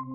Good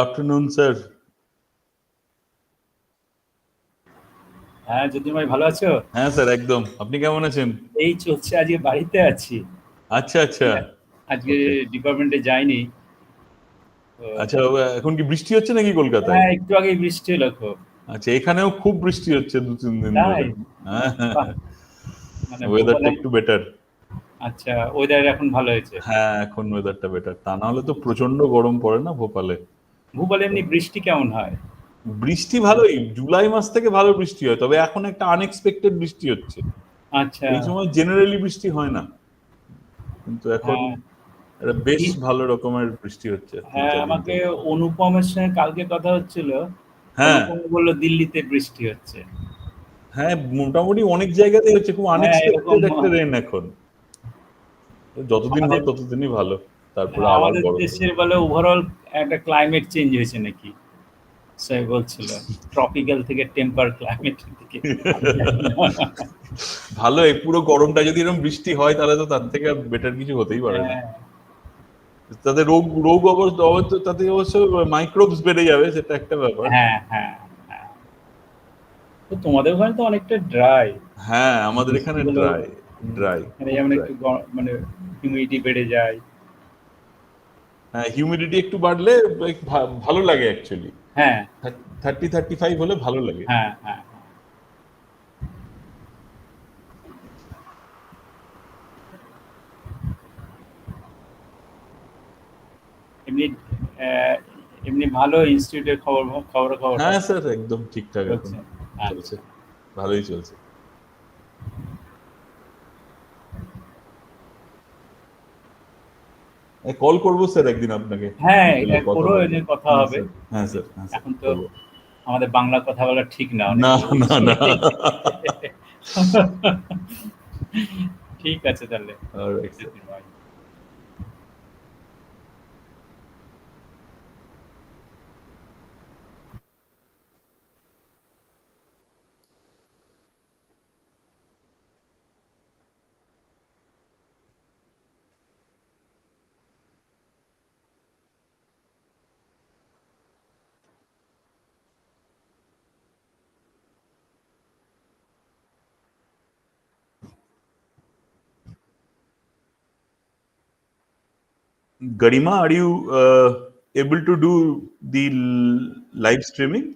afternoon, sir. হ্যাঁ, যতীন ভাই ভালো আছো? হ্যাঁ স্যার, একদম। আপনি কেমন আছেন? এই চলছে, আজকে বাড়িতে আছি। আচ্ছা আচ্ছা, আজকে ডিপার্টমেন্টে যাইনি। আচ্ছা, এখন কি বৃষ্টি হচ্ছে নাকি কলকাতায়? হ্যাঁ, একটু আগে বৃষ্টি হলো খুব। আচ্ছা, এখানেও খুব বৃষ্টি হচ্ছে 2-3 দিন ধরে। বাহ, মানে ওয়েদারটা একটু বেটার। আচ্ছা, ওয়েদার এখন ভালো হয়েছে। হ্যাঁ, এখন ওয়েদারটা বেটার। তা না হলে তো প্রচন্ড গরম পড়ে না ভোপালে। ভোপালে এমনি বৃষ্টি কেমন হয়? বৃষ্টি ভালোই, জুলাই মাস থেকে ভালো বৃষ্টি হয়, তবে এখন একটা আনএক্সপেক্টেড বৃষ্টি হচ্ছে। আচ্ছা, এই সময় জেনারেলি বৃষ্টি হয় না, কিন্তু এখন একটা বেশ ভালো রকমের বৃষ্টি হচ্ছে। হ্যাঁ, আমাকে অনুপমের সঙ্গে কালকে কথা হচ্ছিল। হ্যাঁ, অনুপম বললো দিল্লিতে বৃষ্টি হচ্ছে। হ্যাঁ, মোটামুটি অনেক জায়গাতেই হচ্ছে, খুব আনএক্সপেক্টেড একটা রেন এখন। যতদিন হয় ততদিনই ভালো, তারপরে আবার আমাদের গরম। দেশের বলে ওভারঅল একটা ক্লাইমেট চেঞ্জ হয়েছে নাকি, সে বলছিল ট্রপিক্যাল থেকে টেম্পার ক্লাইমেট দিকে। ভালো, এই পুরো গরমটা যদি এরকম বৃষ্টি হয় তাহলে তো তার থেকে বেটার কিছু হতেই পারে না। তাতে রোগ রোগ অবস্থা, তাতে অবশ্য মাইক্রোবস বেড়ে যাবে, সেটা একটা ব্যাপার। হ্যাঁ হ্যাঁ, তো তোমাদের ওখানে তো অনেকটা ড্রাই। হ্যাঁ, আমাদের এখানে ড্রাই ড্রাই, যেমন একটু মানে হিউমিডিটি বেড়ে যায়। হ্যাঁ, হিউমিডিটি একটু বাড়লে ভালো লাগে অ্যাকচুয়ালি। হ্যাঁ, 30-35 হলে ভালো লাগে। হ্যাঁ হ্যাঁ, এমনি এমনি ভালো ইনস্টিটিউটের খবর। হ্যাঁ স্যার, একদম ঠিকঠাক এখন চলছে, ভালোই চলছে। কল করবো স্যার একদিন আপনাকে। হ্যাঁ, কথা হবে। হ্যাঁ স্যার, এখন তো আমাদের বাংলা কথা বলা ঠিক না। না না না, ঠিক আছে তাহলে। Alright, sir. Bye. Garima, are you able to do the live streaming?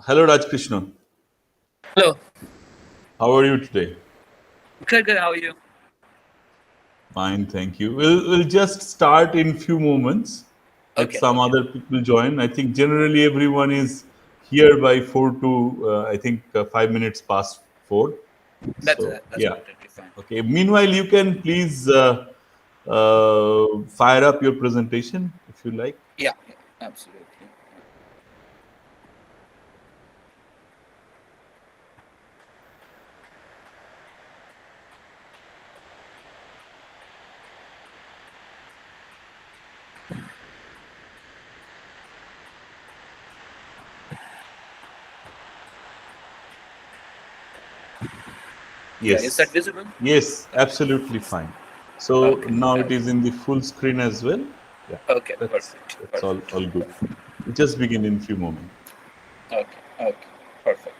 Hello, Rajkrishna. Hello. How are you today? Good, good. How are you? Fine, thank you. We'll just start in few moments. Let Okay, some okay. other people join. I think generally everyone is here by 4 to 5 minutes past 4. That's So that's yeah. completely fine. Okay. Meanwhile, you can please fire up your presentation if you like. Yeah, yeah, absolutely. Yeah, is that Yes. visible? Yes, absolutely fine. So Okay. now it Okay. is in the full screen as well. Yeah, Okay. that's Perfect. that's all Perfect. all good. We just begin in few moments. Okay. Okay. Perfect.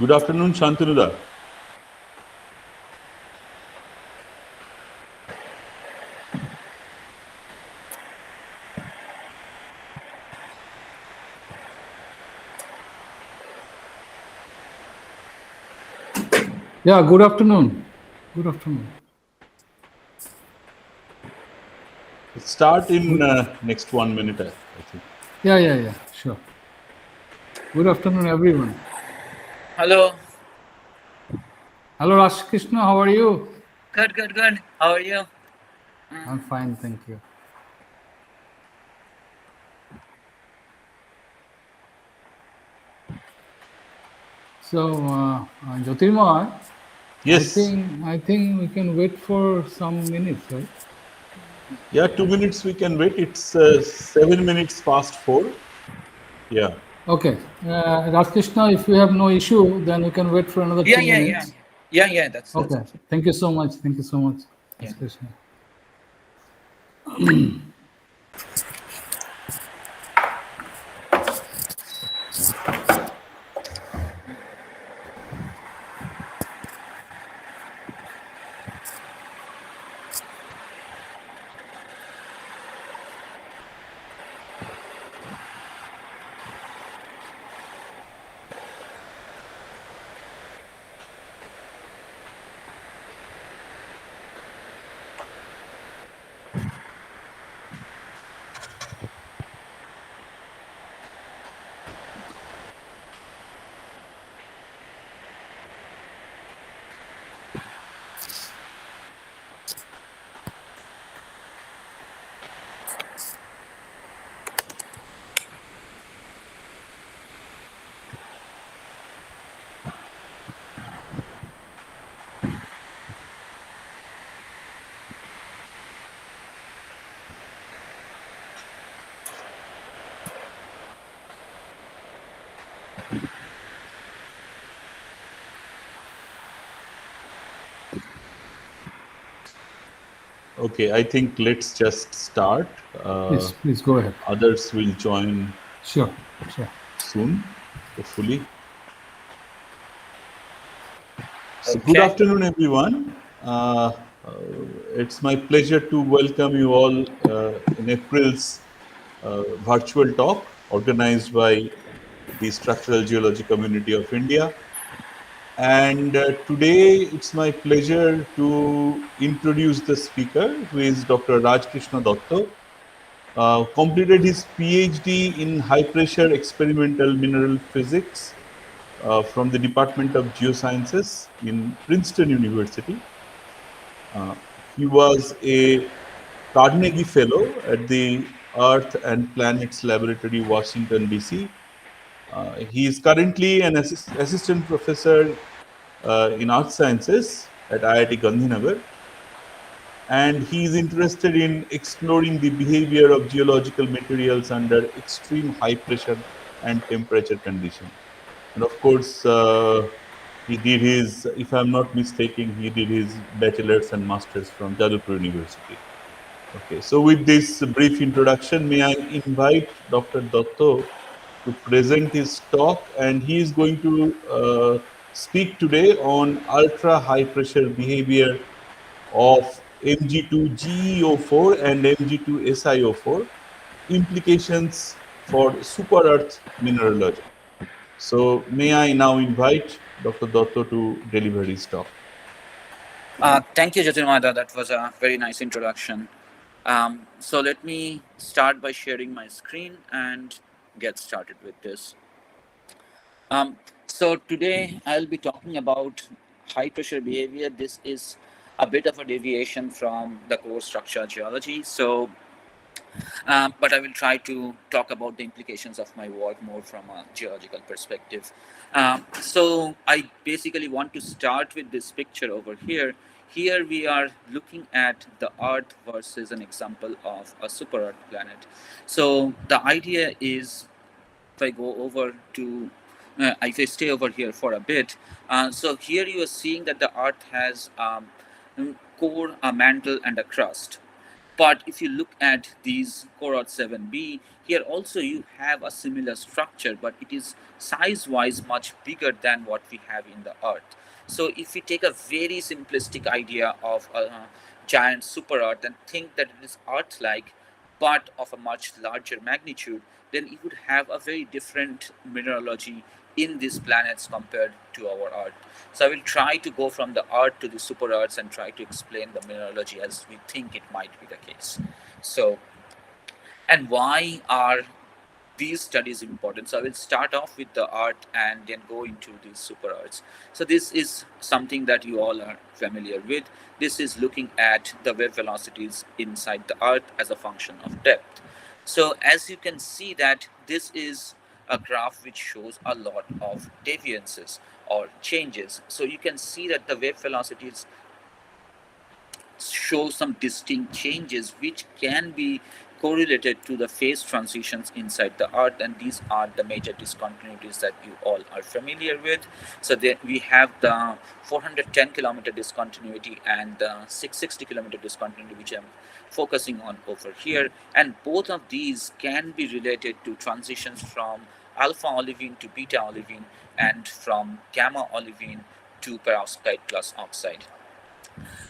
Good afternoon, Shantanuda. Yeah, good afternoon. Good afternoon. Start in next 1 minute, I think. Yeah, sure. Good afternoon, everyone. Hello. Hello, Rajkrishna, how are you? Good, good, good. How are you? I'm fine, thank you. So, Jyotirmoy, Yes. I think we can wait for some minutes, right? Yeah, 2 minutes we can wait. It's 7 minutes past 4. Yeah. Okay. Rajkrishna, if you have no issue, then we can wait for another Yeah, 2 yeah, minutes. yeah. That's Okay. absolutely. Thank you so much. Thank you so much, Yeah. Rajkrishna. Okay, I think let's just start. Please go ahead. Others will join Sure. soon, hopefully. So good Okay. afternoon, everyone. It's my pleasure to welcome you all in April's virtual talk organized by the Structural Geology Community of India. And today it's my pleasure to introduce the speaker, who is Dr. Rajkrishna Dutta. Completed his PhD in high pressure experimental mineral physics from the Department of Geosciences in Princeton University. He was a Carnegie Fellow at the Earth and Planets Laboratory, Washington, D.C. He is currently an assistant professor in Earth Sciences at IIT Gandhinagar, and he is interested in exploring the behavior of geological materials under extreme high pressure and temperature conditions. And of course, he did his, if I'm not mistaken, he did his bachelor's and master's from Jadavpur University. Okay, so with this brief introduction, may I invite Dr. Dutta to present his talk, and he is going to speak today on ultra high pressure behavior of Mg2-GeO4 and Mg2-SiO4, implications for super Earth mineralogy. So may I now invite Dr. Dutta to deliver his talk. Thank you, Jyotirmoy. That was a very nice introduction. So let me start by sharing my screen and get started with this. So today I'll be talking about high pressure behavior. This is a bit of a deviation from the core structural geology. But I will try to talk about the implications of my work more from a geological perspective. So I basically want to start with this picture over here. Here we are looking at the Earth versus an example of a super Earth planet. So the idea is, if I go over to, if I stay over here for a bit, so here you are seeing that the Earth has core, a mantle, and a crust. But if you look at these Core 7b, here also you have a similar structure, but it is size-wise much bigger than what we have in the Earth. So if we take a very simplistic idea of a giant super Earth and think that it is Earth-like, but of a much larger magnitude, then it would have a very different mineralogy in these planets compared to our Earth. So I will try to go from the Earth to the super Earths and try to explain the mineralogy as we think it might be the case. So, and why are these studies important? So I will start off with the Earth and then go into the super Earths. So this is something that you all are familiar with. This is looking at the wave velocities inside the Earth as a function of depth. So as you can see that this is a graph which shows a lot of deviances or changes. So you can see that the wave velocities show some distinct changes which can be correlated to the phase transitions inside the earth, and these are the major discontinuities that you all are familiar with. So there we have the 410 kilometer discontinuity and the 660 kilometer discontinuity, which I'm focusing on over here, and both of these can be related to transitions from alpha olivine to beta olivine and from gamma olivine to perovskite plus oxide.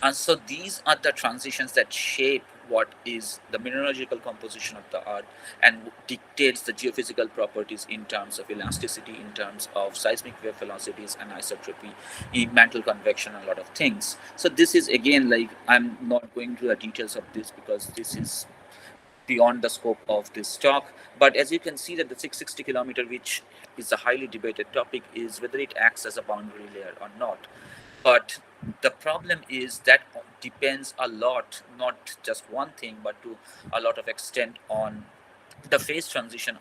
And so these are the transitions that shape what is the mineralogical composition of the earth and dictates the geophysical properties in terms of elasticity, in terms of seismic wave velocities, and isotropy, in mantle convection, a lot of things. So this is again, like, I'm not going through the details of this because this is beyond the scope of this talk. But as you can see that the 660 kilometer, which is a highly debated topic, is whether it acts as a boundary layer or not. But the problem is that depends a lot, not just one thing, but to a lot of extent on the phase transition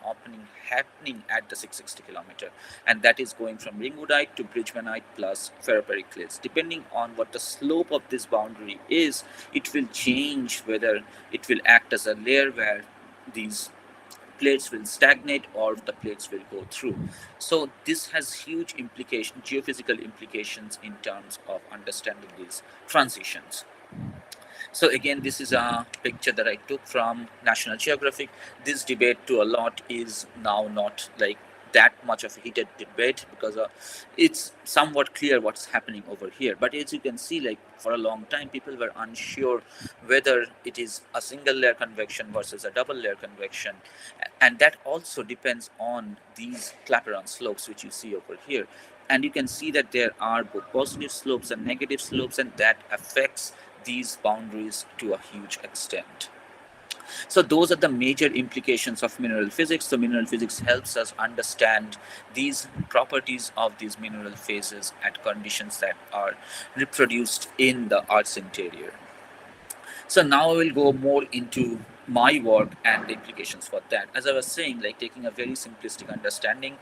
happening at the 660 kilometer, and that is going from ringwoodite to bridgemanite plus ferropericlates. Depending on what the slope of this boundary is, it will change whether it will act as a layer where these plates will stagnate or the plates will go through. So this has huge geophysical implications in terms of understanding these transitions. So again, this is a picture that I took from National Geographic. This debate to a lot is now not like that much of a heated debate because it's somewhat clear what's happening over here. But as you can see, like, for a long time, people were unsure whether it is a single layer convection versus a double layer convection. And that also depends on these Clapeyron slopes, which you see over here. And you can see that there are both positive slopes and negative slopes, and that affects these boundaries to a huge extent. So those are the major implications of mineral physics. So mineral physics helps us understand these properties of these mineral phases at conditions that are reproduced in the Earth's interior. So now I will go more into my work and the implications for that. As I was saying, like, taking a very simplistic understanding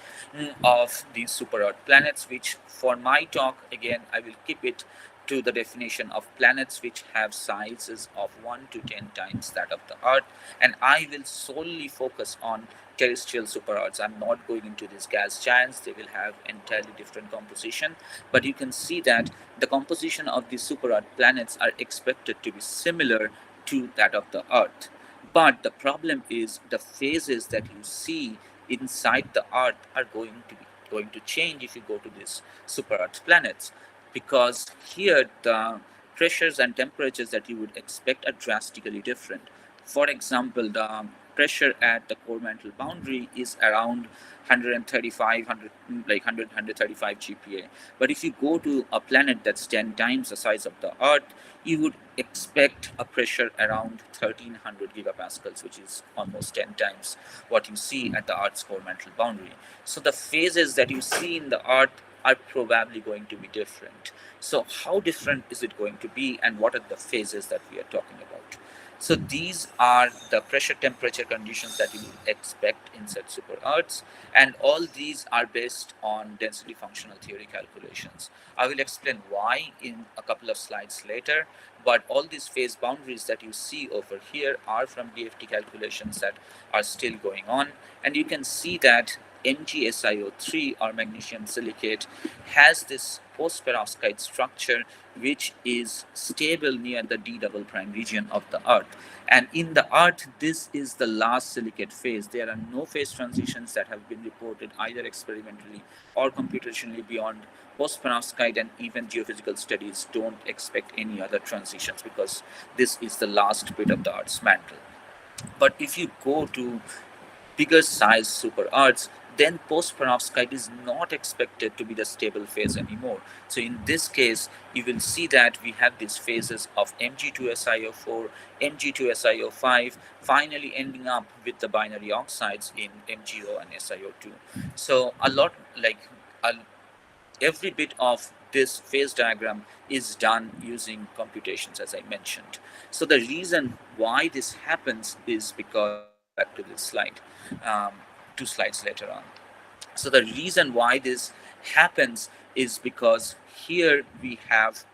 of these super Earth planets, which for my talk, again, I will keep it to the definition of planets which have sizes of 1 to 10 times that of the Earth. And I will solely focus on terrestrial super Earths. I'm not going into these gas giants. They will have entirely different composition. But you can see that the composition of these super Earth planets are expected to be similar to that of the Earth. But the problem is the phases that you see inside the Earth are going to change if you go to these super Earth planets, because here the pressures and temperatures that you would expect are drastically different. For example, the pressure at the core mantle boundary is around 135, 135 GPa. But if you go to a planet that's 10 times the size of the Earth, you would expect a pressure around 1300 gigapascals, which is almost 10 times what you see at the Earth's core mantle boundary. So the phases that you see in the Earth are probably going to be different. So how different is it going to be, and what are the phases that we are talking about? So these are the pressure temperature conditions that you would expect in such super Earths, and all these are based on density functional theory calculations. I will explain why in a couple of slides later, but all these phase boundaries that you see over here are from DFT calculations that are still going on. And you can see that MgSiO3, or magnesium silicate, has this post-perovskite structure which is stable near the D double prime region of the Earth. And in the Earth, this is the last silicate phase. There are no phase transitions that have been reported either experimentally or computationally beyond post-perovskite, and even geophysical studies don't expect any other transitions because this is the last bit of the Earth's mantle. But if you go to bigger size super Earths, then post-perovskite is not expected to be the stable phase anymore. So in this case, you will see that we have these phases of Mg2SiO4, Mg2SiO5, finally ending up with the binary oxides in MgO and SiO2. So a lot, like, every bit of this phase diagram is done using computations, as I mentioned. So the reason why this happens is because, I'll go back to this slide, 2 slides later on. So the reason why this happens is because here we have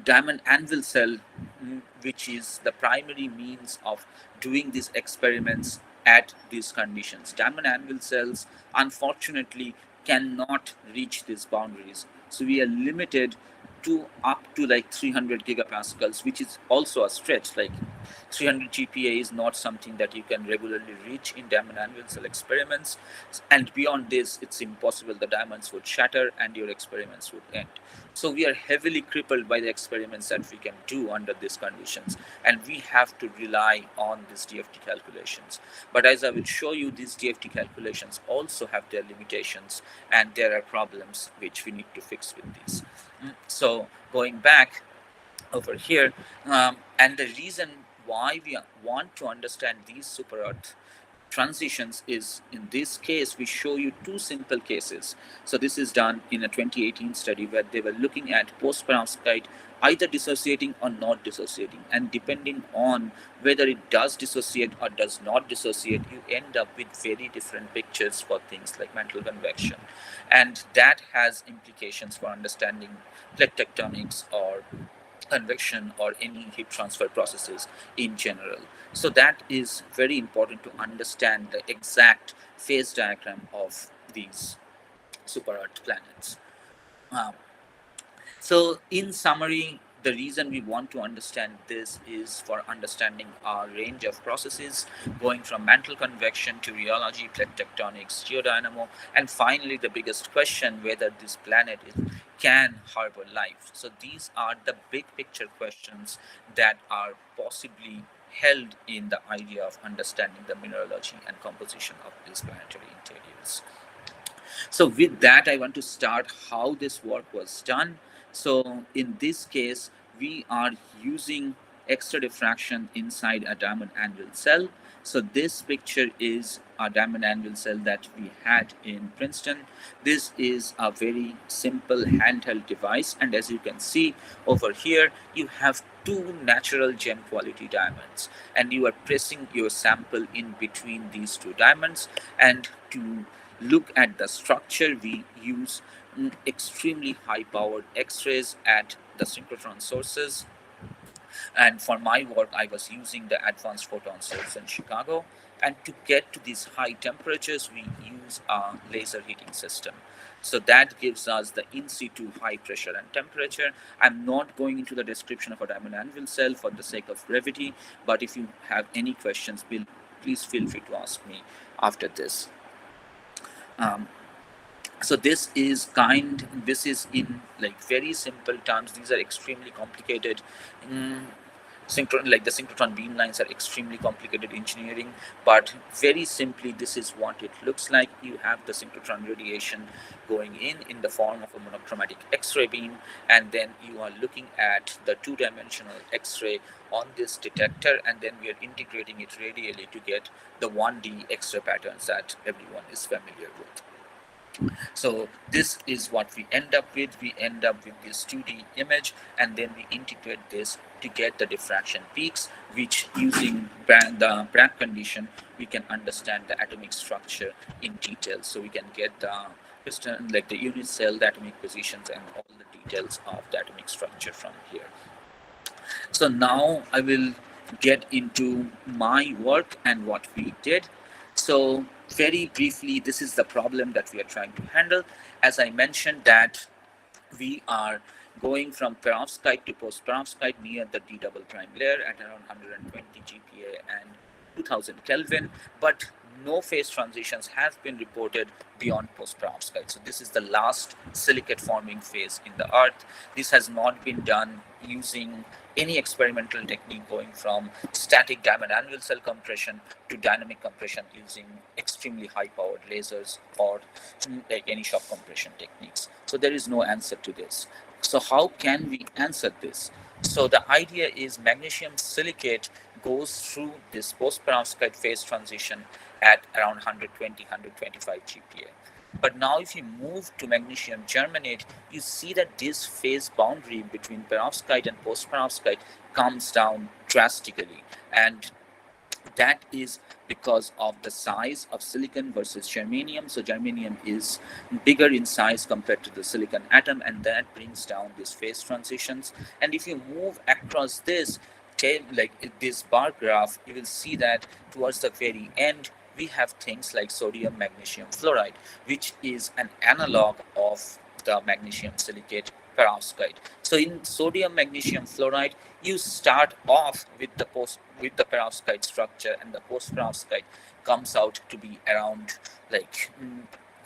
diamond anvil cell, which is the primary means of doing these experiments at these conditions. Diamond anvil cells, unfortunately, cannot reach these boundaries. So we are limited to up to like 300 gigapascals, which is also a stretch. Like 300 GPa is not something that you can regularly reach in diamond anvil cell experiments. And beyond this, it's impossible. The diamonds would shatter and your experiments would end. So we are heavily crippled by the experiments that we can do under these conditions, and we have to rely on these DFT calculations. But as I will show you, these DFT calculations also have their limitations, and there are problems which we need to fix with these. So going back over here, and the reason why we want to understand these super earth transitions is, in this case we show you two simple cases. So this is done in a 2018 study where they were looking at post-perovskite either dissociating or not dissociating, and depending on whether it does dissociate or does not dissociate, you end up with very different pictures for things like mantle convection, and that has implications for understanding plate tectonics or convection or any heat transfer processes in general. So that is very important to understand the exact phase diagram of these super earth planets. Um, so in summary, the reason we want to understand this is for understanding our range of processes, going from mantle convection to rheology, plate tectonics, geodynamo, and finally the biggest question, whether this planet can harbor life. So these are the big picture questions that are possibly held in the idea of understanding the mineralogy and composition of these planetary interiors. So with that, I want to start how this work was done. So in this case, we are using extra diffraction inside a diamond anvil cell. So this picture is a diamond anvil cell that we had in Princeton. This is a very simple handheld device, and as you can see over here, you have two natural gem quality diamonds, and you are pressing your sample in between these two diamonds. And to look at the structure, we use extremely high powered x-rays at the synchrotron sources, and for my work I was using the advanced photon source in Chicago. And to get to these high temperatures, we use a laser heating system. So that gives us the in situ high pressure and temperature. I'm not going into the description of a diamond anvil cell for the sake of brevity, but if you have any questions, please feel free to ask me after this. So this is in like very simple terms. These are extremely complicated. Like the synchrotron beam lines are extremely complicated engineering, but very simply, this is what it looks like. You have the synchrotron radiation going in the form of a monochromatic X-ray beam, and then you are looking at the two-dimensional X-ray on this detector, and then we are integrating it radially to get the 1D X-ray patterns that everyone is familiar with. So this is what we end up with. We end up with this 2D image, and then we integrate this to get the diffraction peaks, which using the Bragg condition, we can understand the atomic structure in detail. So we can get the piston, like the unit cell, the atomic positions, and all the details of the atomic structure from here. So now I will get into my work and what we did. So very briefly, this is the problem that we are trying to handle. As I mentioned, that we are going from perovskite to post-perovskite near the D double prime layer at around 120 GPa and 2000 Kelvin, but no phase transitions have been reported beyond post-perovskite. So this is the last silicate forming phase in the earth. This has not been done using any experimental technique, going from static diamond anvil cell compression to dynamic compression using extremely high powered lasers or like any shock compression techniques. So there is no answer to this. So how can we answer this? So the idea is magnesium silicate goes through this post-perovskite phase transition at around 120, 125 GPa. But now if you move to magnesium germanate, you see that this phase boundary between perovskite and post-perovskite comes down drastically. And That is because of the size of silicon versus germanium. So germanium is bigger in size compared to the silicon atom, and that brings down these phase transitions. And if you move across this like this bar graph, you will see that towards the very end we have things like sodium magnesium fluoride, which is an analog of the magnesium silicate perovskite. So in sodium magnesium fluoride, you start off with the perovskite structure, and the post perovskite comes out to be around like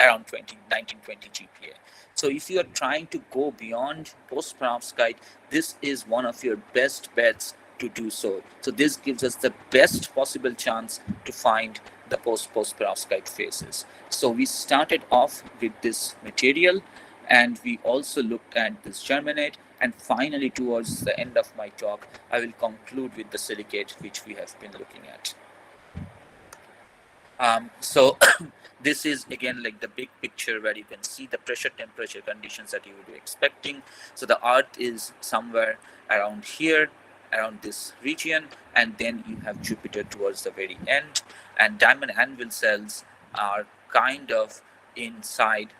around 1920 GPa. So if you are trying to go beyond post perovskite, this is one of your best bets to do so. So this gives us the best possible chance to find the post perovskite phases. So we started off with this material, and we also looked at this germanate, and finally towards the end of my talk I will conclude with the silicate, which we have been looking at. So this is again like the big picture where you can see the pressure temperature conditions that you would be expecting. So the earth is somewhere around here, around this region, and then you have Jupiter towards the very end, and diamond anvil cells are kind of inside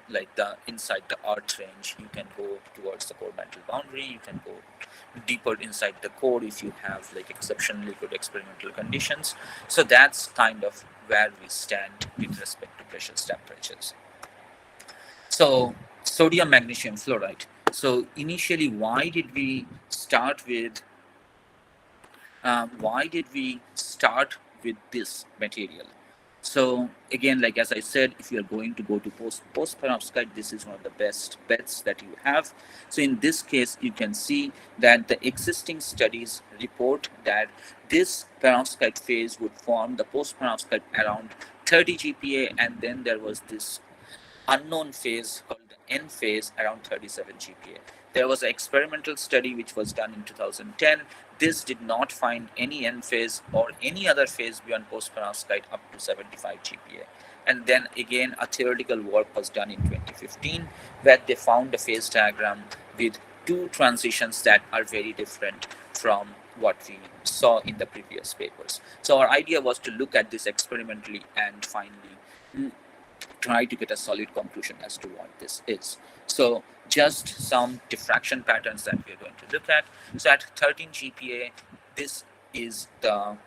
inside the earth range. You can go towards the core mantle boundary, you can go deeper inside the core if you have like exceptionally good experimental conditions. So that's kind of where we stand with respect to pressures, temperatures. So sodium magnesium fluoride. So initially, why did we start with this material? So again, like as I said, if you are going to go to post perovskite, this is one of the best bets that you have. So in this case, you can see that the existing studies report that this perovskite phase would form the post perovskite around 30 GPa, and then there was this unknown phase called the N phase around 37 GPa. There was an experimental study which was done in 2010. This did not find any N phase or any other phase beyond post-perovskite up to 75 GPa. And then again, a theoretical work was done in 2015 where they found a phase diagram with two transitions that are very different from what we saw in the previous papers. So our idea was to look at this experimentally and finally try to get a solid conclusion as to what this is. So just some diffraction patterns that we're going to look at. So at 13 GPa, this is the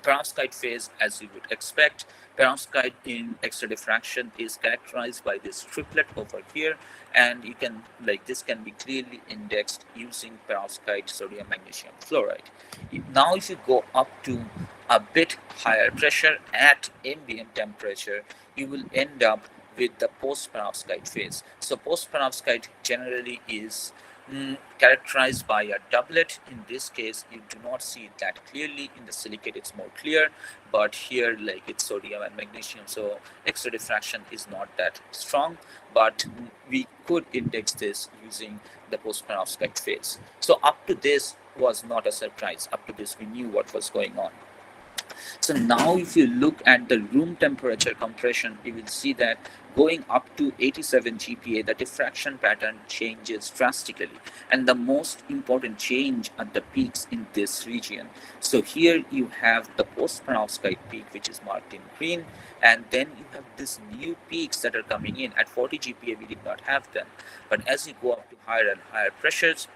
perovskite phase as you would expect. Perovskite in X-ray diffraction is characterized by this triplet over here, and you can this can be clearly indexed using perovskite sodium magnesium fluoride. Now if you go up to a bit higher pressure at ambient temperature, you will end up with the post-perovskite phase. So post-perovskite generally is characterized by a doublet. In this case, you do not see it that clearly. In the silicate, it's more clear, but here it's sodium and magnesium, so X-ray diffraction is not that strong, but we could index this using the post-perovskite phase. So up to this was not a surprise. Up to this, we knew what was going on. So now if you look at the room temperature compression, you will see that going up to 87 GPa, the diffraction pattern changes drastically. And the most important change at the peaks in this region. So here you have the post-perovskite peak, which is marked in green. And then you have these new peaks that are coming in. At 40 GPa, we did not have them. But as you go up to higher and higher pressures,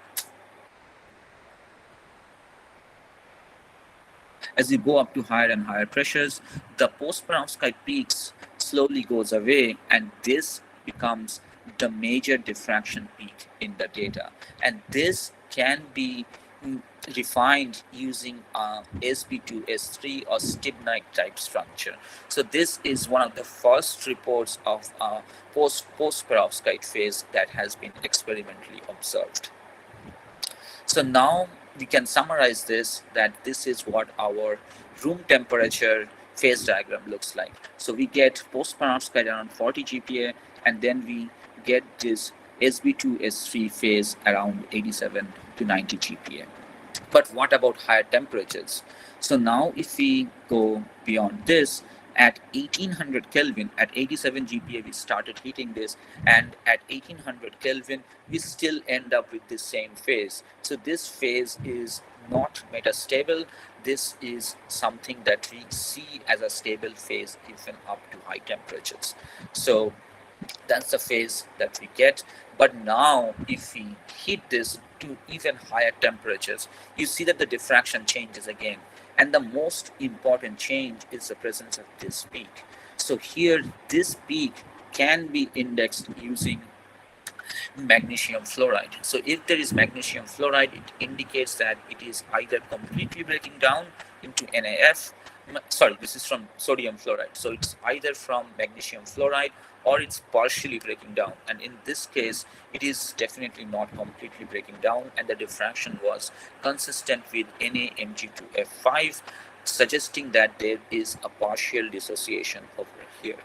the post-perovskite peaks slowly goes away, and this becomes the major diffraction peak in the data. And this can be refined using SB2, S3 or Stibnite type structure. So this is one of the first reports of post-perovskite phase that has been experimentally observed. So now we can summarize this, that this is what our room temperature phase diagram looks like. So we get post-perovskite around 40 GPa, and then we get this SB2, S3 phase around 87 to 90 GPa. But what about higher temperatures? So now if we go beyond this, At 1800 Kelvin, at 87 GPa, we started heating this, and at 1800 Kelvin, we still end up with the same phase. So this phase is not metastable. This is something that we see as a stable phase even up to high temperatures. So that's the phase that we get. But now if we heat this to even higher temperatures, you see that the diffraction changes again, and the most important change is the presence of this peak. So here this peak can be indexed using magnesium fluoride. So if there is magnesium fluoride, it indicates that it is either completely breaking down into NaF. Sorry, this is from sodium fluoride. So it's either from magnesium fluoride or it's partially breaking down. And in this case, it is definitely not completely breaking down, and the diffraction was consistent with NaMg2F5, suggesting that there is a partial dissociation over here.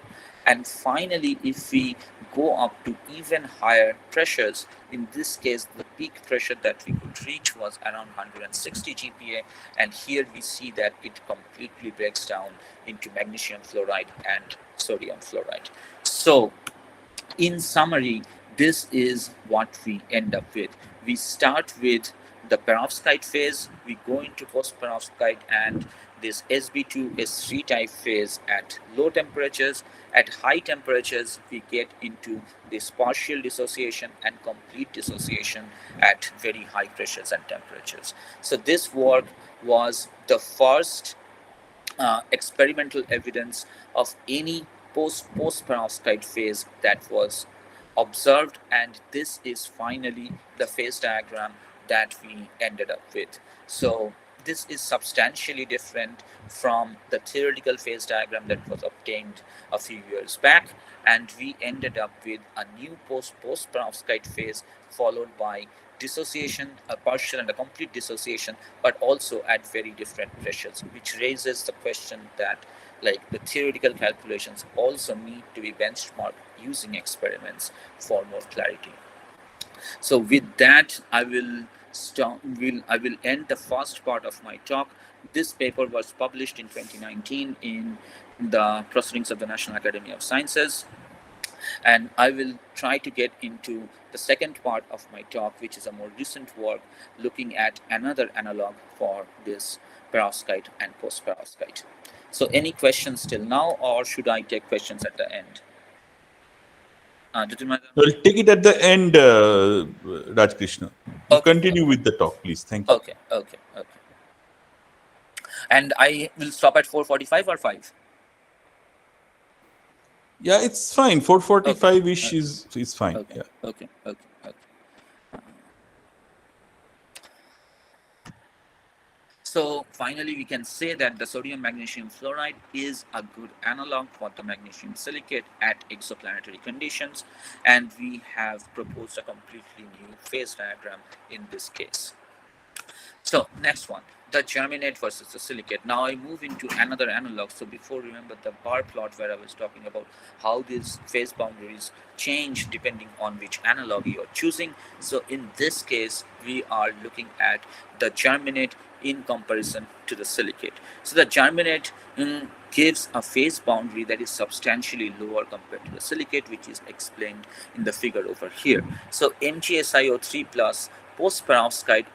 And finally, if we go up to even higher pressures, in this case, the peak pressure that we could reach was around 160 GPa, and here we see that it completely breaks down into magnesium fluoride and sodium fluoride. So, in summary, this is what we end up with. We start with the perovskite phase, we go into post-perovskite and this Sb2, S3 type phase at low temperatures. At high temperatures, we get into this partial dissociation and complete dissociation at very high pressures and temperatures. So this work was the first experimental evidence of any post-perovskite phase that was observed, and this is finally the phase diagram that we ended up with. So this is substantially different from the theoretical phase diagram that was obtained a few years back, and we ended up with a new post-perovskite phase followed by dissociation, a partial and a complete dissociation, but also at very different pressures, which raises the question that like the theoretical calculations also need to be benchmarked using experiments for more clarity. So with that, I will end the first part of my talk. This paper was published in 2019 in the Proceedings of the National Academy of Sciences, and I will try to get into the second part of my talk, which is a more recent work looking at another analog for this perovskite and post-perovskite. So any questions till now, or should I take questions at the end? We'll take it at the end, Rajkrishna. You Okay. continue with the talk, please. Thank you. Okay. And I will stop at 4:45 or 5? Yeah, it's fine. 4:45-ish is fine. Okay. Yeah. Okay. So finally, we can say that the sodium magnesium fluoride is a good analog for the magnesium silicate at exoplanetary conditions, and we have proposed a completely new phase diagram in this case. So next one, the germinate versus the silicate. Now I move into another analog. So before, remember the bar plot where I was talking about how these phase boundaries change depending on which analog you are choosing. So in this case, we are looking at the germinate in comparison to the silicate. So the germinate gives a phase boundary that is substantially lower compared to the silicate, which is explained in the figure over here. So MgSiO3 plus post-perovskite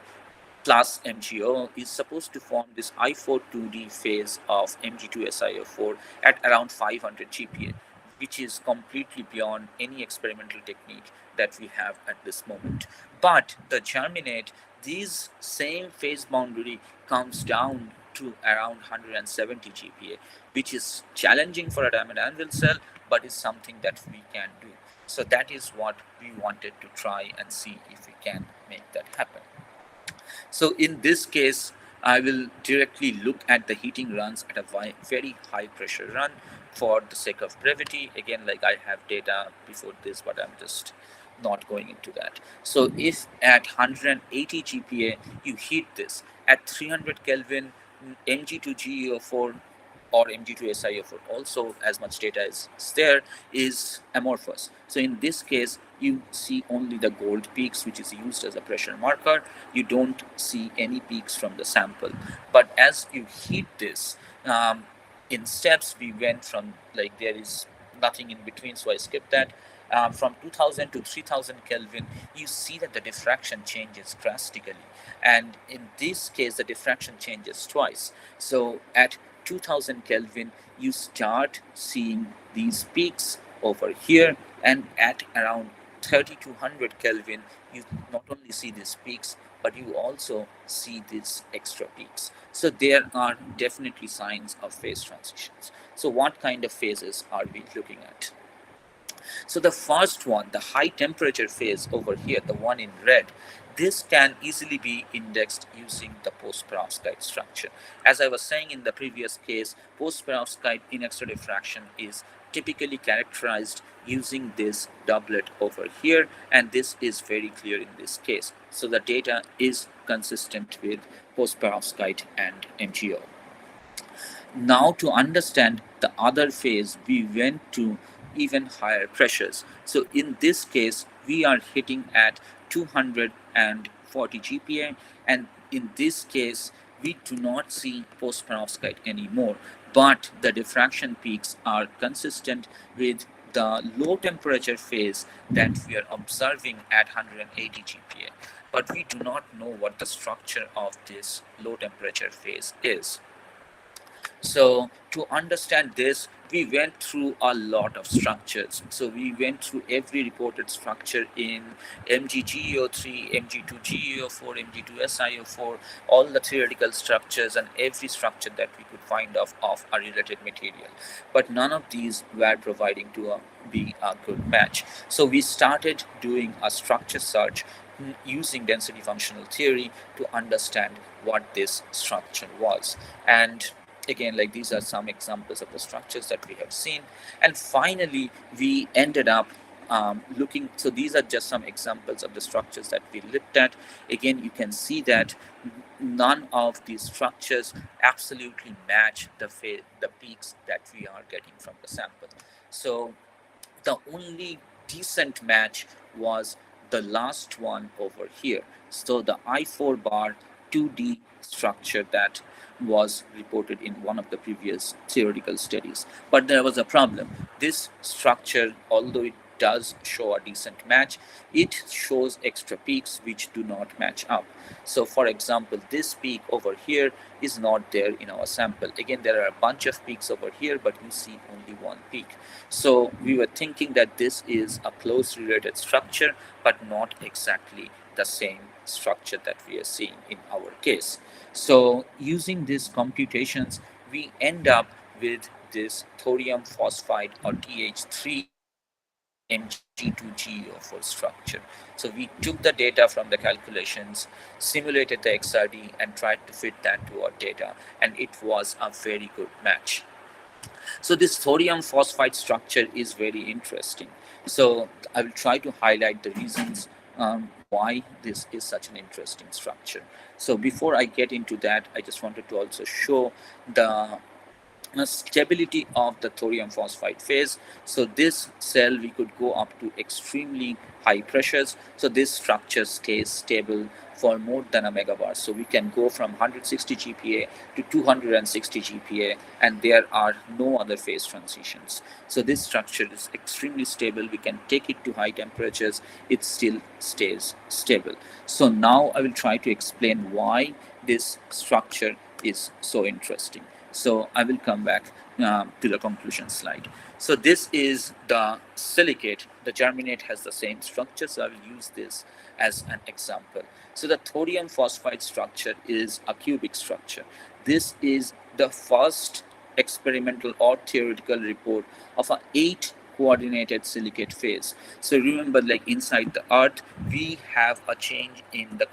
plus MgO is supposed to form this I4-2D phase of Mg2SiO4 at around 500 GPa, which is completely beyond any experimental technique that we have at this moment. But the germinate, this same phase boundary comes down to around 170 GPa, which is challenging for a diamond anvil cell, but is something that we can do. So that is what we wanted to try and see if we can make that happen. So in this case, I will directly look at the heating runs at a very high pressure run for the sake of brevity. Again, like I have data before this, but I'm just not going into that. So if at 180 GPa you heat this, at 300 Kelvin, Mg2GeO4 or Mg2SiO4 also, as much data is there, is amorphous. So in this case, you see only the gold peaks, which is used as a pressure marker. You don't see any peaks from the sample. But as you heat this, in steps, we went from, like, there is nothing in between, so I skipped that. From 2000 to 3000 Kelvin, you see that the diffraction changes drastically. And in this case, the diffraction changes twice. So at 2000 Kelvin, you start seeing these peaks over here, and at around 3200 Kelvin, you not only see these peaks, but you also see these extra peaks. So there are definitely signs of phase transitions. So what kind of phases are we looking at? So the first one, the high temperature phase over here, the one in red, this can easily be indexed using the post-perovskite structure. As I was saying in the previous case, post-perovskite in-extra diffraction is typically characterized using this doublet over here, and this is very clear in this case. So the data is consistent with post-perovskite and MgO. Now, to understand the other phase, we went to even higher pressures. So in this case, we are hitting at 240 GPa, and in this case, we do not see post-perovskite anymore, but the diffraction peaks are consistent with the low temperature phase that we are observing at 180 GPa. But we do not know what the structure of this low temperature phase is. So to understand this, we went through a lot of structures. So we went through every reported structure in MgGeO3, Mg2GeO4, Mg2SiO4, all the theoretical structures and every structure that we could find of a related material. But none of these were providing to be a good match. So we started doing a structure search using density functional theory to understand what this structure was. And again, like, these are some examples of the structures that we have seen. And finally, we ended up looking, so these are just some examples of the structures that we looked at. Again, you can see that none of these structures absolutely match the peaks that we are getting from the sample. So the only decent match was the last one over here. So the I4 bar 2D structure that was reported in one of the previous theoretical studies. But there was a problem. This structure, although it does show a decent match, it shows extra peaks which do not match up. So for example, this peak over here is not there in our sample. Again, there are a bunch of peaks over here, but you see only one peak. So we were thinking that this is a close related structure, but not exactly the same structure that we are seeing in our case. So using these computations, we end up with this thorium phosphide or TH3 Mg2GeO4 structure. So we took the data from the calculations, simulated the XRD, and tried to fit that to our data, and it was a very good match. So this thorium phosphide structure is very interesting. So I will try to highlight the reasons why this is such an interesting structure. So before I get into that, I just wanted to also show the stability of the thorium phosphide phase. So this cell, we could go up to extremely high pressures. So this structure stays stable for more than a megabar. So we can go from 160 GPa to 260 GPa, and there are no other phase transitions. So this structure is extremely stable. We can take it to high temperatures. It still stays stable. So now I will try to explain why this structure is so interesting. So I will come back to the conclusion slide. So this is the silicate. The germinate has the same structure, so I will use this as an example. So the thorium phosphide structure is a cubic structure. This is the first experimental or theoretical report of an 8 coordinated silicate phase. So remember, like inside the earth, we have a change in the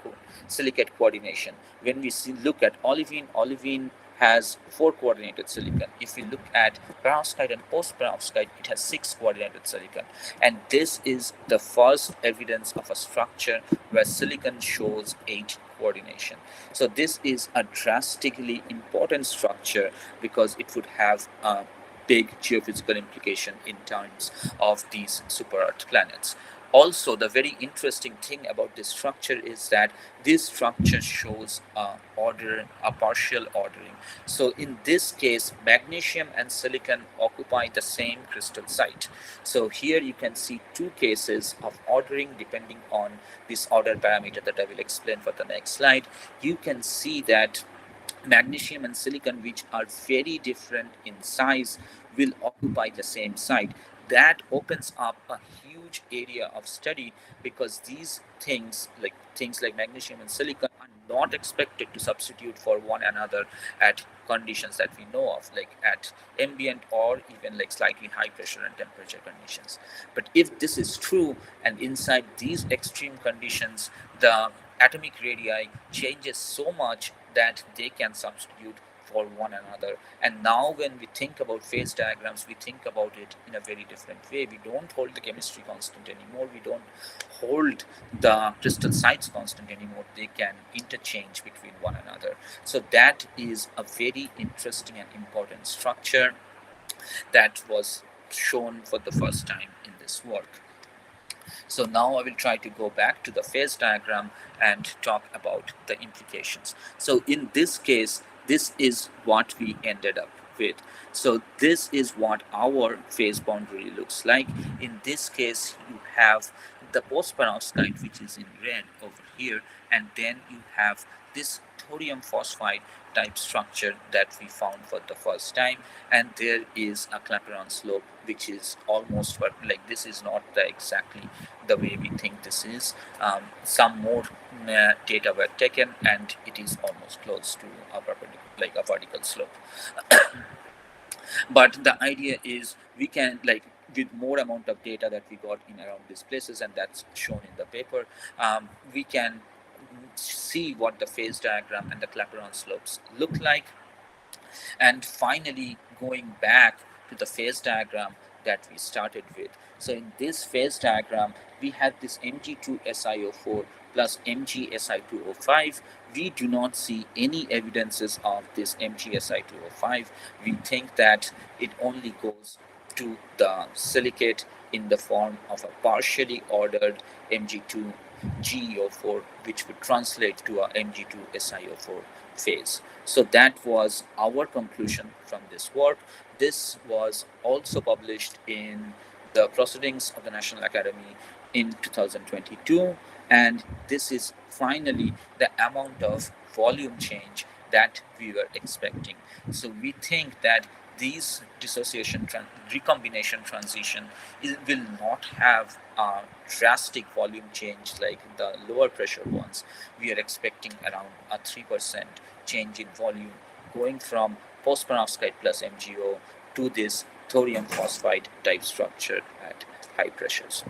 silicate coordination. When we look at olivine has 4 coordinated silicon. If we look at perovskite and post-perovskite, it has 6 coordinated silicon. And this is the first evidence of a structure where silicon shows 8 coordination. So this is a drastically important structure because it would have a big geophysical implication in terms of these super Earth planets. Also, the very interesting thing about this structure is that this structure shows a partial ordering. So in this case, magnesium and silicon occupy the same crystal site. So here you can see two cases of ordering depending on this order parameter that I will explain for the next slide. You can see that magnesium and silicon, which are very different in size, will occupy the same site. That opens up a huge area of study, because things like magnesium and silicon are not expected to substitute for one another at conditions that we know of, like at ambient or even like slightly high pressure and temperature conditions. But if this is true, and inside these extreme conditions the atomic radii changes so much that they can substitute for one another. And now when we think about phase diagrams, we think about it in a very different way. We don't hold the chemistry constant anymore. We don't hold the crystal sites constant anymore. They can interchange between one another. So that is a very interesting and important structure that was shown for the first time in this work. So now I will try to go back to the phase diagram and talk about the implications. So in this case, this is what we ended up with. So this is what our phase boundary looks like. In this case, you have the post-perovskite, which is in red over here, and then you have this thorium phosphide type structure that we found for the first time, and there is a Clapeyron slope which is almost like this is not the exactly the way we think this is. Some more data were taken, and it is almost close to a like a vertical slope. But the idea is we can, like, with more amount of data that we got in around these places, and that's shown in the paper, we can see what the phase diagram and the Clapeyron slopes look like. And finally, going back to the phase diagram that we started with. So in this phase diagram, we had this Mg2SiO4 plus MgSi2O5. We do not see any evidences of this MgSi2O5. We think that it only goes to the silicate in the form of a partially ordered Mg2GeO4, which would translate to a Mg2SiO4 phase. So that was our conclusion from this work. This was also published in the Proceedings of the National Academy in 2022, and this is finally the amount of volume change that we were expecting. So we think that these dissociation recombination transition will not have a drastic volume change like the lower pressure ones. We are expecting around a 3% change in volume going from post-perovskite plus MgO to this thorium phosphide type structure at high pressures.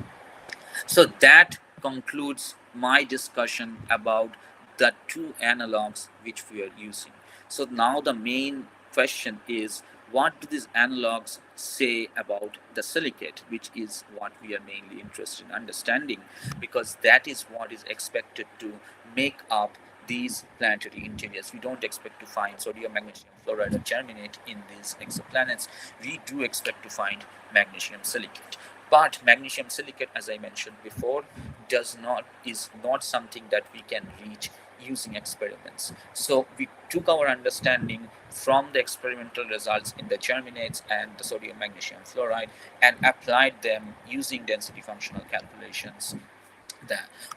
So that concludes my discussion about the two analogs which we are using. So now the main question is, what do these analogs say about the silicate, which is what we are mainly interested in understanding, because that is what is expected to make up these planetary interiors. We don't expect to find sodium magnesium fluoride or germinate in these exoplanets. We do expect to find magnesium silicate. But magnesium silicate, as I mentioned before, is not something that we can reach using experiments. So we took our understanding from the experimental results in the germinates and the sodium magnesium fluoride and applied them using density functional calculations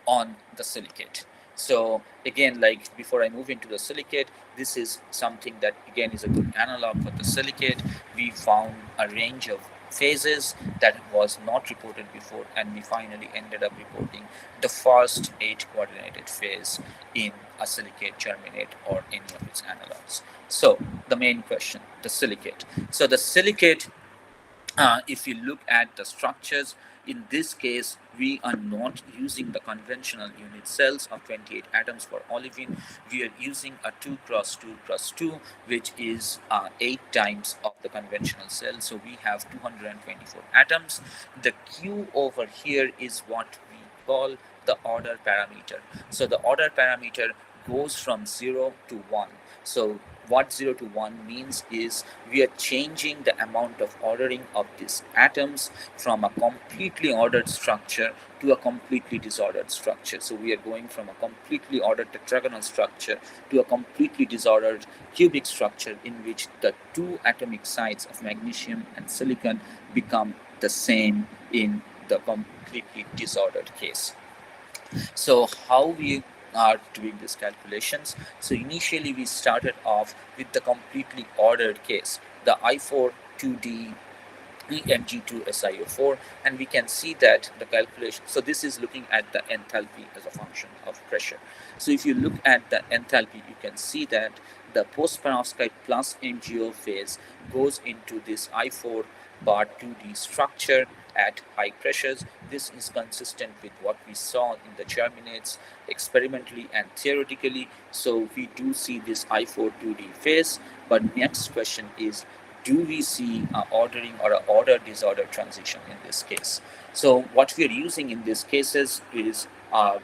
on the silicate. So again, like before I move into the silicate, this is something that again is a good analog for the silicate. We found a range of phases that was not reported before, and we finally ended up reporting the first 8 coordinated phase in a silicate germinate or any of its analogs. So the main question, the silicate. So the silicate, if you look at the structures, in this case, we are not using the conventional unit cells of 28 atoms for olivine. We are using a 2 cross 2 cross 2, which is 8 times of the conventional cell. So we have 224 atoms. The Q over here is what we call the order parameter. So the order parameter goes from 0 to 1. So what 0 to 1 means is we are changing the amount of ordering of these atoms from a completely ordered structure to a completely disordered structure. So we are going from a completely ordered tetragonal structure to a completely disordered cubic structure in which the two atomic sites of magnesium and silicon become the same in the completely disordered case. So how we are doing these calculations? So initially we started off with the completely ordered case, the I4 2D Mg2SiO4, and we can see that the calculation, so this is looking at the enthalpy as a function of pressure. So if you look at the enthalpy, you can see that the post-perovskite plus MgO phase goes into this I4 bar 2D structure at high pressures. This is consistent with what we saw in the germinates experimentally and theoretically. So we do see this I4 2D phase, but next question is, do we see ordering or an order disorder transition in this case? So what we are using in these cases is a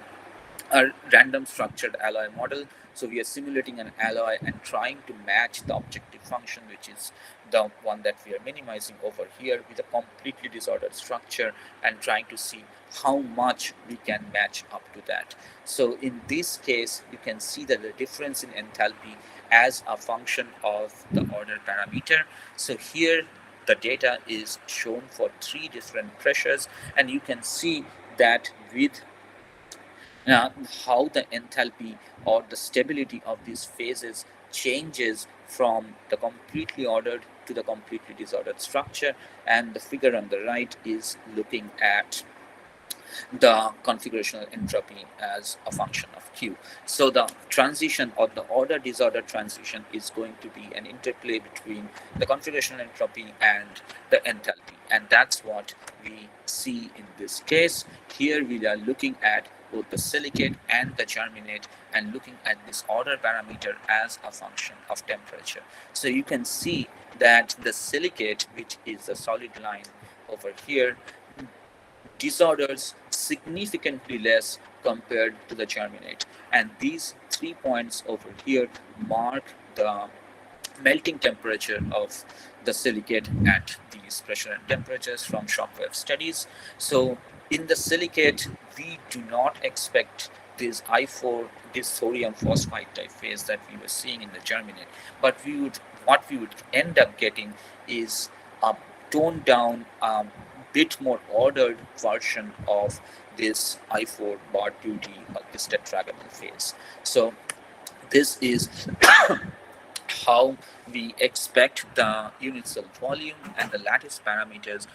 random structured alloy model. So we are simulating an alloy and trying to match the objective function, which is the one that we are minimizing over here, with a completely disordered structure, and trying to see how much we can match up to that. So in this case, you can see that the difference in enthalpy as a function of the order parameter. So here the data is shown for 3 different pressures, and you can see that with how the enthalpy or the stability of these phases changes from the completely ordered to the completely disordered structure. And the figure on the right is looking at the configurational entropy as a function of Q. So the transition or the order disorder transition is going to be an interplay between the configurational entropy and the enthalpy. And that's what we see in this case. Here we are looking at both the silicate and the germinate and looking at this order parameter as a function of temperature. So you can see that the silicate, which is the solid line over here, disorders significantly less compared to the germinate. And these 3 points over here mark the melting temperature of the silicate at these pressure and temperatures from shockwave studies. So in the silicate, we do not expect this I4, this sodium phosphide type phase that we were seeing in the germinate, but what we would end up getting is a toned down, bit more ordered version of this I4 bar 2D or this tetragonal phase. So this is how we expect the unit cell volume and the lattice parameters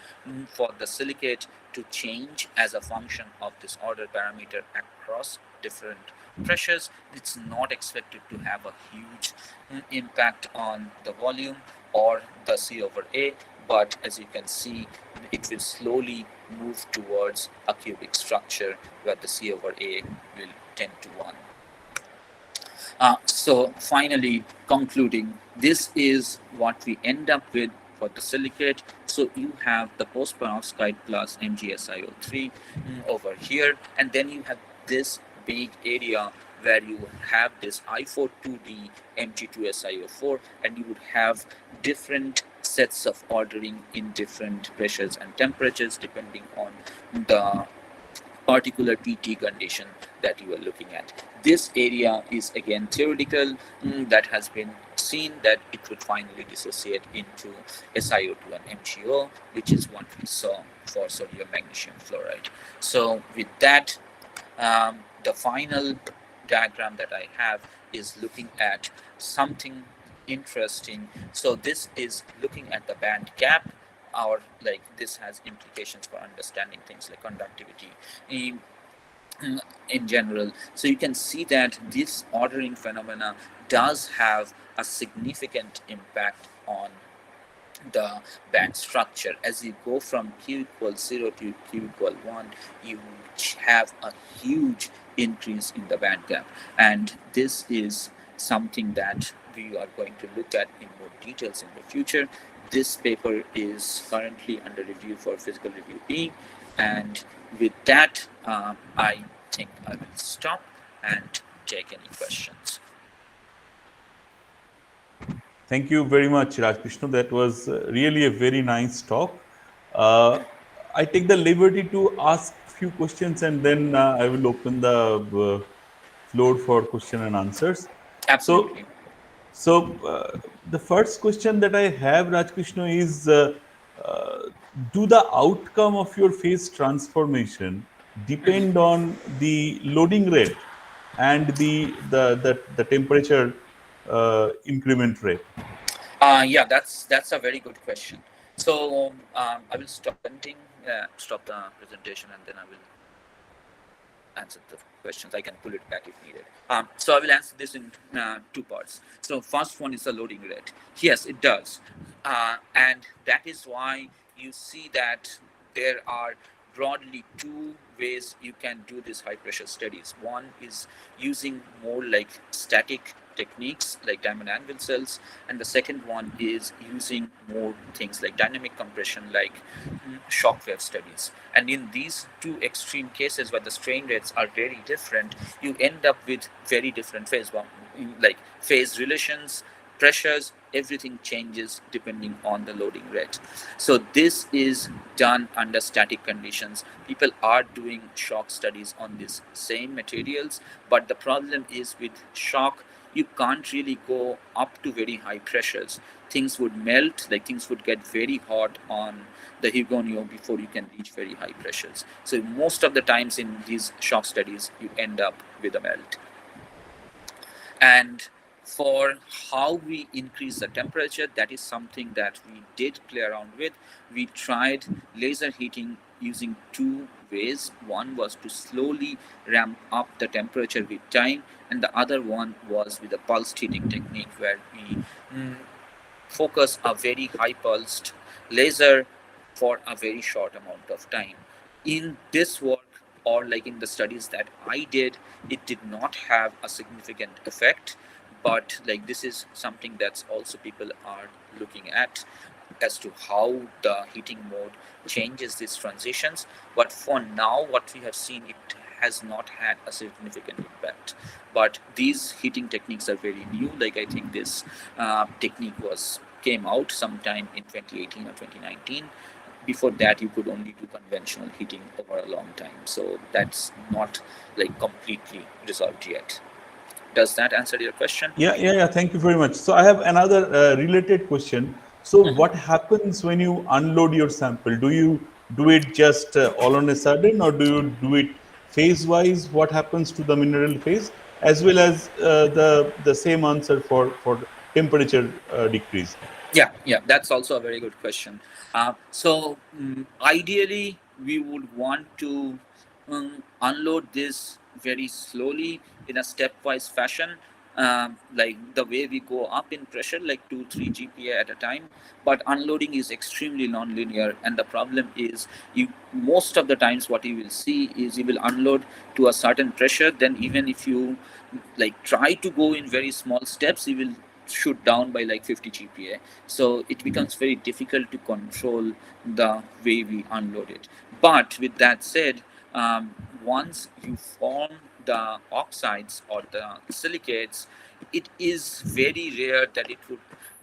for the silicate to change as a function of this order parameter across different pressures. It's not expected to have a huge impact on the volume or the C over A, but as you can see, it will slowly move towards a cubic structure where the C over A will tend to 1. So finally, concluding, this is what we end up with for the silicate. So you have the post-perovskite plus MgSiO3 over here, and then you have this big area where you have this I42D Mg2SiO4, and you would have different sets of ordering in different pressures and temperatures depending on the particular PT condition that you are looking at. This area is again theoretical, that has been seen that it would finally dissociate into SiO2 and MgO, which is what we saw for sodium magnesium fluoride. So with that, the final diagram that I have is looking at something interesting. So this is looking at the band gap, or like this has implications for understanding things like conductivity in general. So you can see that this ordering phenomena does have a significant impact on the band structure. As you go from Q equals 0 to Q equal 1, you have a huge increase in the band gap. And this is something that we are going to look at in more details in the future. This paper is currently under review for physical review B. And with that, I think I will stop and take any questions. Thank you very much, Rajkrishna. That was really a very nice talk. Uh, I take the liberty to ask few questions, and then I will open the floor for question and answers. So, Absolutely. the first question that I have, Rajkrishna, is uh, do the outcome of your phase transformation depend on the loading rate and the temperature increment rate? Yeah, that's a very good question. So I will stop presenting, stop the presentation, and then I will answer the questions. I can pull it back if needed. So I will answer this in two parts. So first one is the loading rate. Yes, it does, and that is why you see that there are broadly two ways you can do these high pressure studies. One is using more like static techniques like diamond anvil cells, and the second one is using more things like dynamic compression, like shock wave studies. And in these two extreme cases where the strain rates are very different, you end up with very different phase one, like phase relations, pressures, everything changes depending on the loading rate. So this is done under static conditions. People are doing shock studies on these same materials, but the problem is with shock, you can't really go up to very high pressures. Things would melt, like things would get very hot on the Hugonio before you can reach very high pressures. So most of the times in these shock studies, you end up with a melt. And for how we increase the temperature, that is something that we did play around with. We tried laser heating using two ways. One was to slowly ramp up the temperature with time, and the other one was with a pulsed heating technique where we focus a very high pulsed laser for a very short amount of time. In this work, or like in the studies that I did, it did not have a significant effect, but like this is something that's also people are looking at as to how the heating mode changes these transitions. But for now, what we have seen, it has not had a significant impact. But these heating techniques are very new. Like I think this technique came out sometime in 2018 or 2019. Before that, you could only do conventional heating over a long time. So that's not like completely resolved yet. Does that answer your question? Yeah. Thank you very much. So I have another related question. So what happens when you unload your sample? Do you do it just all on a sudden, or do you do it phase wise? What happens to the mineral phase, as well as the same answer for temperature decrease? Yeah, that's also a very good question. Ideally, we would want to unload this very slowly in a stepwise fashion, like the way we go up in pressure, like 2-3 GPa at a time. But unloading is extremely non-linear, and the problem is, you most of the times what you will see is you will unload to a certain pressure. Then even if you like try to go in very small steps, you will shoot down by like 50 GPa. So it becomes very difficult to control the way we unload it. But with that said, once you form the oxides or the silicates, it is very rare that it would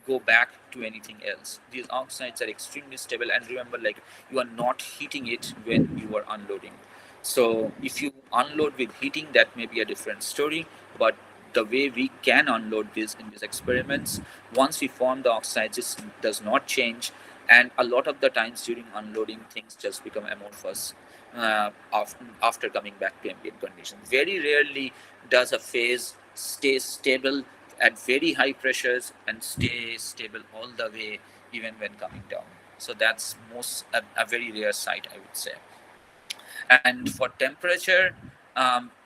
go back to anything else. These oxides are extremely stable, and remember, like, you are not heating it when you are unloading. So if you unload with heating, that may be a different story. But the way we can unload this in these experiments, once we form the oxides, it does not change. And a lot of the times during unloading, things just become amorphous after coming back to ambient conditions. Very rarely does a phase stay stable at very high pressures and stay stable all the way even when coming down. So that's a very rare sight, I would say. And for temperature,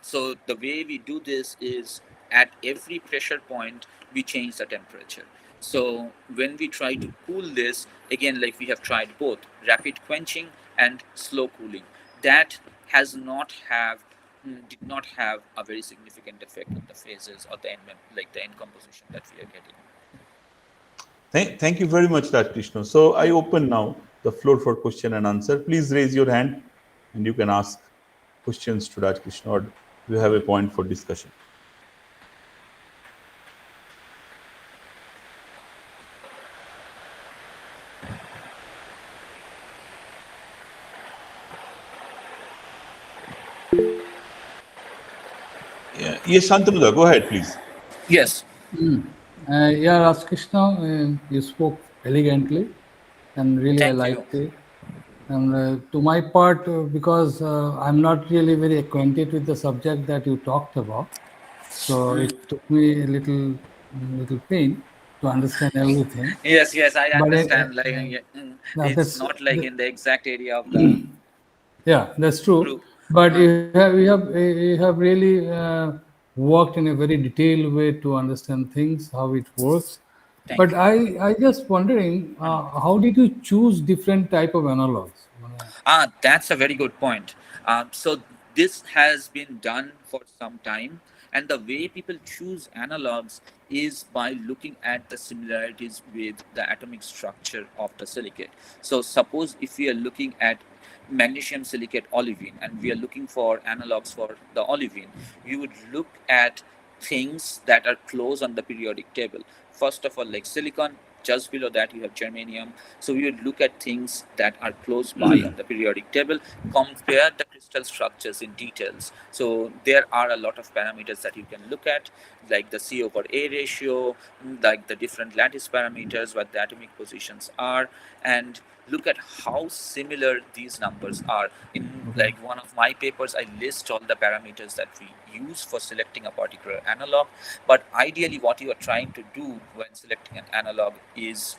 so the way we do this is at every pressure point, we change the temperature. So when we try to cool this, again, like we have tried both rapid quenching and slow cooling, that has not have did not have a very significant effect on the phases or the end, like the end composition that we are getting. Thank you very much, Rajkrishna. So I open now the floor for question and answer. Please raise your hand and you can ask questions to Rajkrishna, or you have a point for discussion. Yes, Shantanu, go ahead, please. Yes. Yeah, Rajkrishna, you spoke elegantly, and really I Thank you. liked it. And to my part, because I'm not really very acquainted with the subject that you talked about, so it took me a little pain to understand everything. Yes, I But understand. Like, yeah, it's that's not like in the exact area of the yeah, that's true. group. But Uh, you have really worked in a very detailed way to understand things, how it works. Thank But you. I just wondering, how did you choose different type of analogs? That's a very good point. So this has been done for some time, and the way people choose analogs is by looking at the similarities with the atomic structure of the silicate. So suppose if we are looking at magnesium silicate olivine and we are looking for analogs for the olivine, we would look at things that are close on the periodic table. First of all, like silicon, just below that you have germanium. So we would look at things that are close by on the periodic table, compare the crystal structures in details. So there are a lot of parameters that you can look at, like the C over A ratio, like the different lattice parameters, what the atomic positions are, and look at how similar these numbers are. In Okay. like one of my papers, I list all the parameters that we use for selecting a particular analog. But ideally, what you are trying to do when selecting an analog is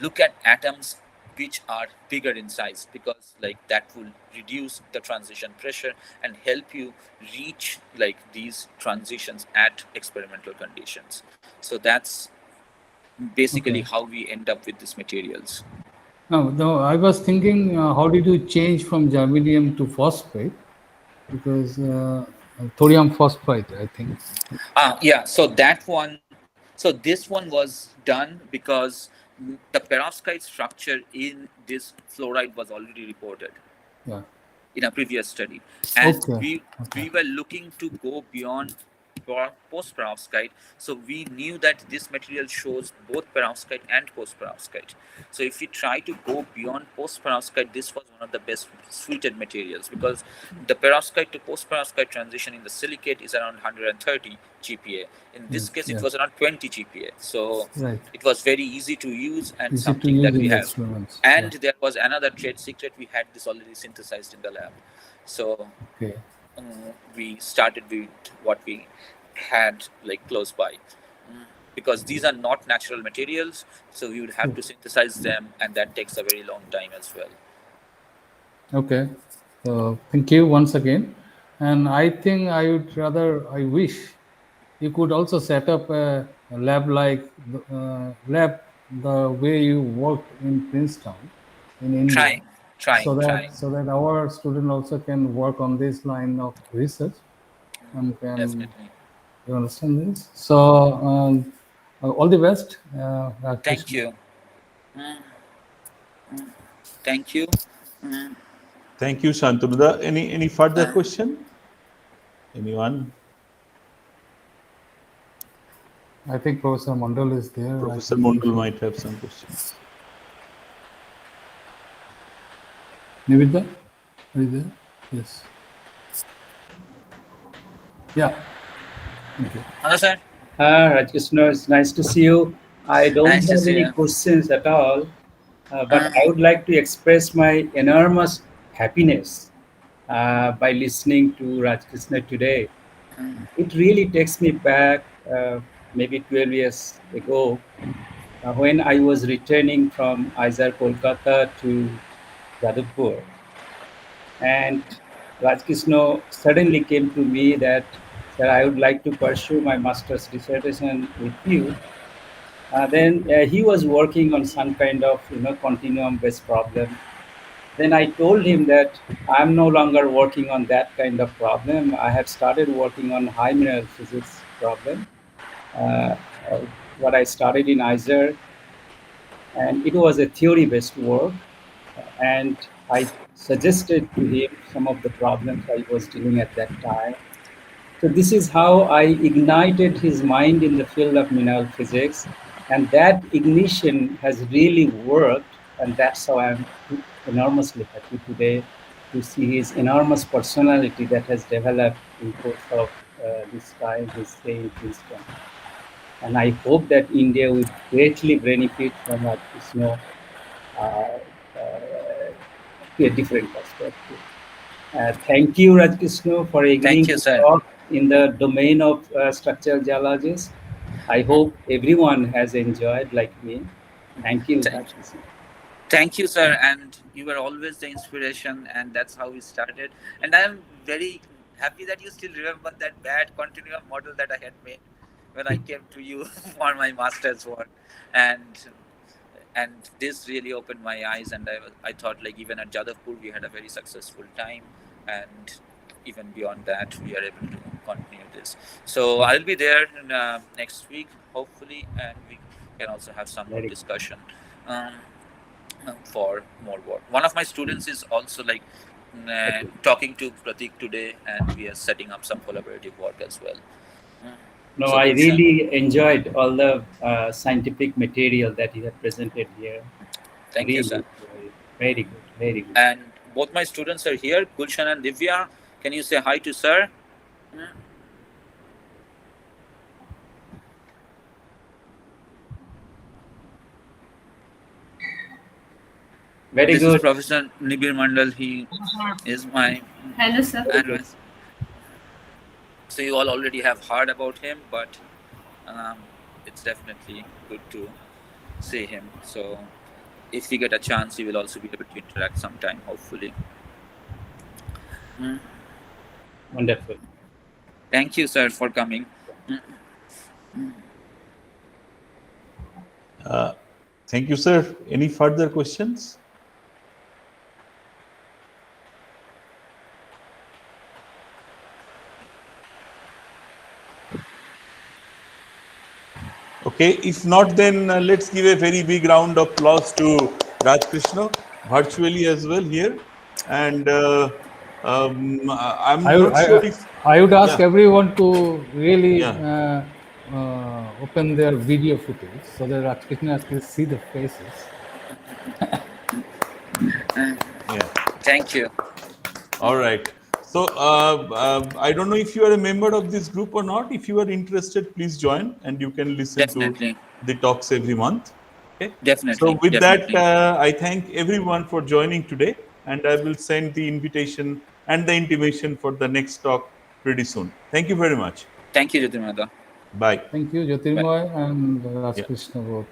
look at atoms which are bigger in size, because like that will reduce the transition pressure and help you reach like these transitions at experimental conditions. So that's basically Okay. how we end up with these materials. No, I was thinking, how did you change from germanium to phosphate? Because thorium phosphide, I think. Yeah, so that one, so this one was done because the perovskite structure in this fluoride was already reported Yeah. in a previous study, and Okay. we Okay. we were looking to go beyond post perovskite. So we knew that this material shows both perovskite and post perovskite. So if we try to go beyond post perovskite, this was one of the best suited materials, because the perovskite to post perovskite transition in the silicate is around 130 GPa. In this case it Yeah. was around 20 GPa. So Right. it was very easy to use and Easy to something use that in we the have. experiments. Yeah. And there was another trade secret: we had this already synthesized in the lab. So Okay. we started with what we had like close by. Because these are not natural materials, so we would have True. to synthesize them, and that takes a very long time as well. Okay. So thank you once again. And I think I wish you could also set up a lab like the way you worked in Princeton in India, Trying, trying, trying. so that our student also can work on this line of research and can Definitely. you understand this. So all the best, Thank Krishna. you. Mm, Thank you. Mm, Thank you, Shantanu. Any further uh, question? Anyone? I think Professor Mandal is there. I Professor think he Mondal should. might have some questions. Nivedha, are you there? Yes. Yeah. Thank you. Hello, sir. Rajkrishna, it's nice to see you. I don't Nice to have see any you. questions at all, but Uh, I would like to express my enormous happiness by listening to Rajkrishna today. It really takes me back maybe 12 years ago when I was returning from IISER Kolkata to Jadavpur. And Rajkrishna suddenly came to me that, sir, I would like to pursue my master's dissertation with you. Then he was working on some kind of continuum based problem. Then I told him that I'm no longer working on that kind of problem. I have started working on high mineral physics problem. Uh, uh, what I started in IISER, and it was a theory based work. And I suggested to him some of the problems I was dealing at that time. So this is how I ignited his mind in the field of mineral physics, and that ignition has really worked, and that's how I'm enormously happy today to see his enormous personality that has developed in course of this time he stay in Princeton. And I hope that India would greatly benefit from Rajkrishna to a different perspective. Thank you, Rajkrishna, for Thank agreeing you, to sir. talk in the domain of structural geologies. I hope everyone has enjoyed like me. Thank you, Thank you. Rajkrishna. Thank you, sir. And you were always the inspiration, and that's how we started. And I am very happy that you still remember that bad continuum model that I had made when I came to you for my master's work. And this really opened my eyes, and I thought, like, even at Jadavpur we had a very successful time, and even beyond that we are able to continue this. So I'll be there in, next week hopefully, and we can also have some more Very good. discussion um, for more work. One of my students is also like Okay. talking to Pratik today, and we are setting up some collaborative work as well. Mm. No, So I Gulshan, really enjoyed all the scientific material that you have presented here. thank you, sir. Really, very good, very good. And both my students are here, Gulshan and Divya. Can you say hi to sir? Mm. Very This is good. Professor Nibir Mandal. He is my Hello, sir. Very good. advisor. So you all already have heard about him, but um, it's definitely good to see him. So if we get a chance, we will also be able to interact sometime, hopefully. Mm. Wonderful. Thank you, sir, for coming. Mm. Thank you, sir. Any further questions? Okay, if not, then let's give a very big round of applause to Rajkrishna, virtually as well here. And I'm I, not sure I, if, I would ask yeah, everyone to really yeah, open their video footage so that Rajkrishna can see the faces. yeah. Thank you. All right. So I don't know if you are a member of this group or not. If you are interested, please join, and you can listen to Definitely. the talks every month. Okay. So Definitely. with that, Definitely. I thank everyone for joining today, and I will send the invitation and the intimation for the next talk pretty soon. Thank you very much. Thank you, Jyotirmada. Bye. Thank you, Bye. Jyotirmoy and Yeah. Rajkrishna both.